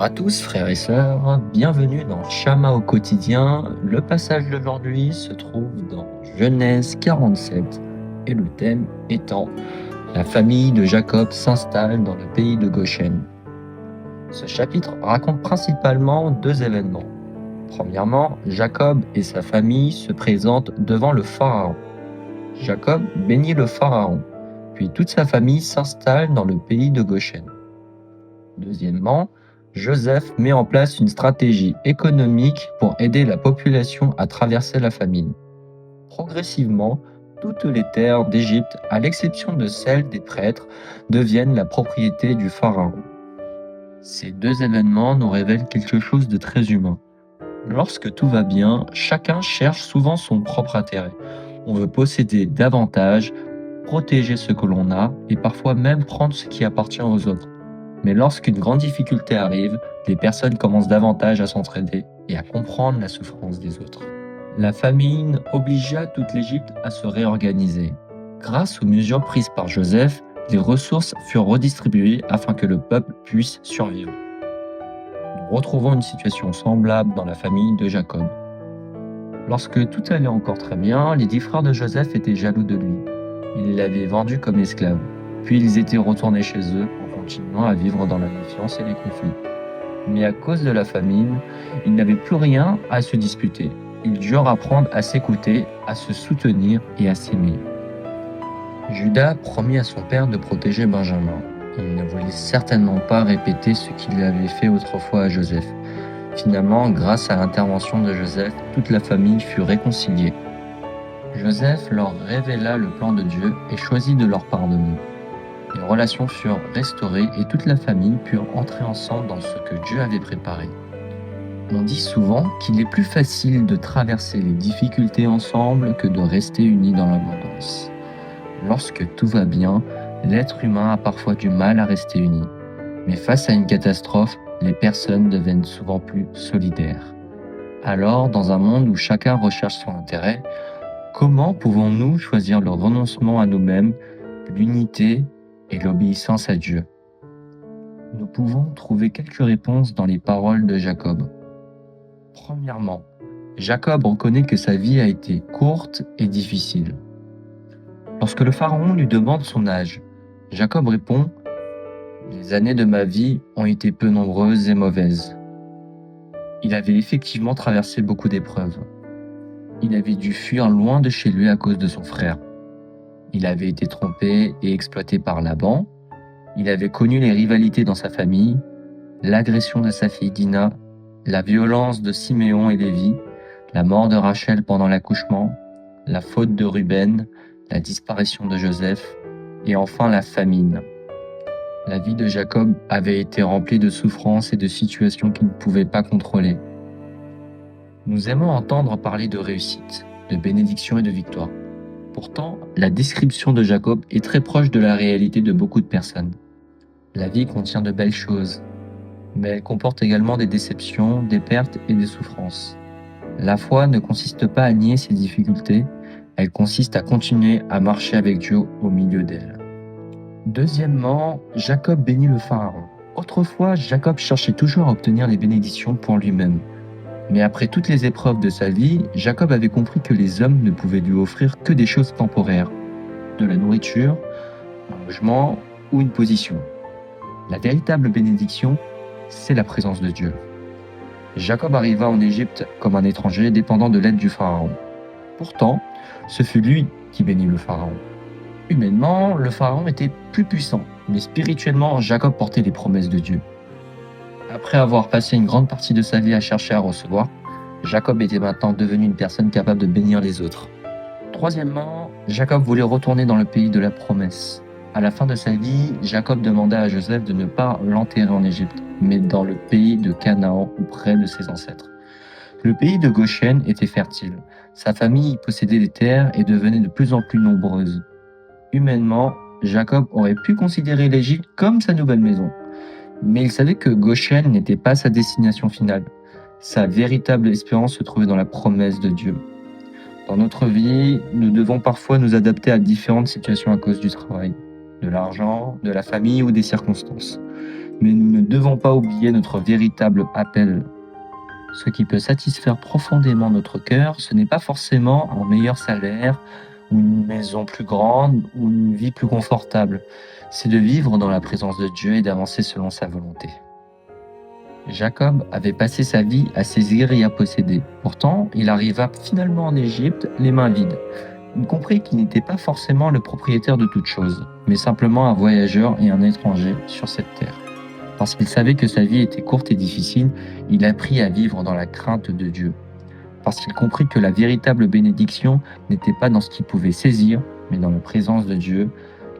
À tous, frères et sœurs, bienvenue dans Chama au quotidien. Le passage d'aujourd'hui se trouve dans Genèse 47 et le thème étant la famille de Jacob s'installe dans le pays de Goshen. Ce chapitre raconte principalement deux événements. Premièrement, Jacob et sa famille se présentent devant le pharaon. Jacob bénit le pharaon, puis toute sa famille s'installe dans le pays de Goshen. Deuxièmement, Joseph met en place une stratégie économique pour aider la population à traverser la famine. Progressivement, toutes les terres d'Égypte, à l'exception de celles des prêtres, deviennent la propriété du pharaon. Ces deux événements nous révèlent quelque chose de très humain. Lorsque tout va bien, chacun cherche souvent son propre intérêt. On veut posséder davantage, protéger ce que l'on a et parfois même prendre ce qui appartient aux autres. Mais lorsqu'une grande difficulté arrive, les personnes commencent davantage à s'entraider et à comprendre la souffrance des autres. La famine obligea toute l'Égypte à se réorganiser. Grâce aux mesures prises par Joseph, les ressources furent redistribuées afin que le peuple puisse survivre. Nous retrouvons une situation semblable dans la famille de Jacob. Lorsque tout allait encore très bien, les 10 frères de Joseph étaient jaloux de lui. Ils l'avaient vendu comme esclave. Puis ils étaient retournés chez eux en continuant à vivre dans la méfiance et les conflits. Mais à cause de la famine, ils n'avaient plus rien à se disputer. Ils durent apprendre à s'écouter, à se soutenir et à s'aimer. Judas promit à son père de protéger Benjamin. Il ne voulait certainement pas répéter ce qu'il avait fait autrefois à Joseph. Finalement, grâce à l'intervention de Joseph, toute la famille fut réconciliée. Joseph leur révéla le plan de Dieu et choisit de leur pardonner. Les relations furent restaurées et toute la famille put entrer ensemble dans ce que Dieu avait préparé. On dit souvent qu'il est plus facile de traverser les difficultés ensemble que de rester unis dans l'abondance. Lorsque tout va bien, l'être humain a parfois du mal à rester uni. Mais face à une catastrophe, les personnes deviennent souvent plus solidaires. Alors, dans un monde où chacun recherche son intérêt, comment pouvons-nous choisir le renoncement à nous-mêmes, l'unité et l'obéissance à Dieu? Nous pouvons trouver quelques réponses dans les paroles de Jacob. Premièrement, Jacob reconnaît que sa vie a été courte et difficile. Lorsque le pharaon lui demande son âge, Jacob répond « Les années de ma vie ont été peu nombreuses et mauvaises. » Il avait effectivement traversé beaucoup d'épreuves. Il avait dû fuir loin de chez lui à cause de son frère. Il avait été trompé et exploité par Laban. Il avait connu les rivalités dans sa famille, l'agression de sa fille Dina, la violence de Siméon et Lévi, la mort de Rachel pendant l'accouchement, la faute de Ruben, la disparition de Joseph et enfin la famine. La vie de Jacob avait été remplie de souffrances et de situations qu'il ne pouvait pas contrôler. Nous aimons entendre parler de réussite, de bénédiction et de victoire. Pourtant, la description de Jacob est très proche de la réalité de beaucoup de personnes. La vie contient de belles choses, mais elle comporte également des déceptions, des pertes et des souffrances. La foi ne consiste pas à nier ses difficultés, elle consiste à continuer à marcher avec Dieu au milieu d'elles. Deuxièmement, Jacob bénit le pharaon. Autrefois, Jacob cherchait toujours à obtenir les bénédictions pour lui-même. Mais après toutes les épreuves de sa vie, Jacob avait compris que les hommes ne pouvaient lui offrir que des choses temporaires, de la nourriture, un logement ou une position. La véritable bénédiction, c'est la présence de Dieu. Jacob arriva en Égypte comme un étranger dépendant de l'aide du pharaon. Pourtant, ce fut lui qui bénit le pharaon. Humainement, le pharaon était plus puissant, mais spirituellement, Jacob portait les promesses de Dieu. Après avoir passé une grande partie de sa vie à chercher à recevoir, Jacob était maintenant devenu une personne capable de bénir les autres. Troisièmement, Jacob voulait retourner dans le pays de la promesse. À la fin de sa vie, Jacob demanda à Joseph de ne pas l'enterrer en Égypte, mais dans le pays de Canaan ou près de ses ancêtres. Le pays de Goshen était fertile. Sa famille y possédait des terres et devenait de plus en plus nombreuse. Humainement, Jacob aurait pu considérer l'Égypte comme sa nouvelle maison. Mais il savait que Goshen n'était pas sa destination finale. Sa véritable espérance se trouvait dans la promesse de Dieu. Dans notre vie, nous devons parfois nous adapter à différentes situations à cause du travail, de l'argent, de la famille ou des circonstances. Mais nous ne devons pas oublier notre véritable appel. Ce qui peut satisfaire profondément notre cœur, ce n'est pas forcément un meilleur salaire, ou une maison plus grande, ou une vie plus confortable. C'est de vivre dans la présence de Dieu et d'avancer selon sa volonté. Jacob avait passé sa vie à saisir et à posséder. Pourtant, il arriva finalement en Égypte les mains vides. Il comprit qu'il n'était pas forcément le propriétaire de toute chose, mais simplement un voyageur et un étranger sur cette terre. Parce qu'il savait que sa vie était courte et difficile, il apprit à vivre dans la crainte de Dieu. Parce qu'il comprit que la véritable bénédiction n'était pas dans ce qu'il pouvait saisir, mais dans la présence de Dieu,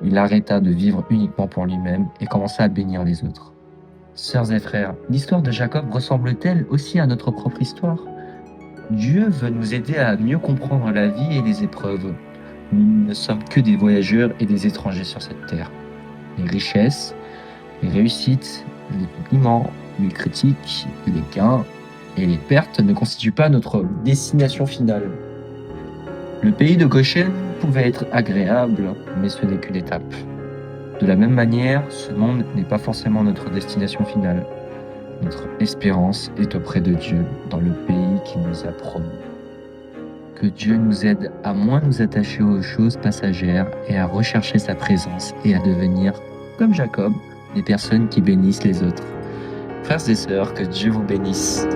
il arrêta de vivre uniquement pour lui-même et commença à bénir les autres. Sœurs et frères, l'histoire de Jacob ressemble-t-elle aussi à notre propre histoire? Dieu veut nous aider à mieux comprendre la vie et les épreuves. Nous ne sommes que des voyageurs et des étrangers sur cette terre. Les richesses, les réussites, les compliments, les critiques, les gains et les pertes ne constituent pas notre destination finale. Le pays de Goshen pouvait être agréable, mais ce n'est qu'une étape. De la même manière, ce monde n'est pas forcément notre destination finale. Notre espérance est auprès de Dieu, dans le pays qu'il nous a promis. Que Dieu nous aide à moins nous attacher aux choses passagères et à rechercher sa présence et à devenir, comme Jacob, des personnes qui bénissent les autres. Frères et sœurs, que Dieu vous bénisse.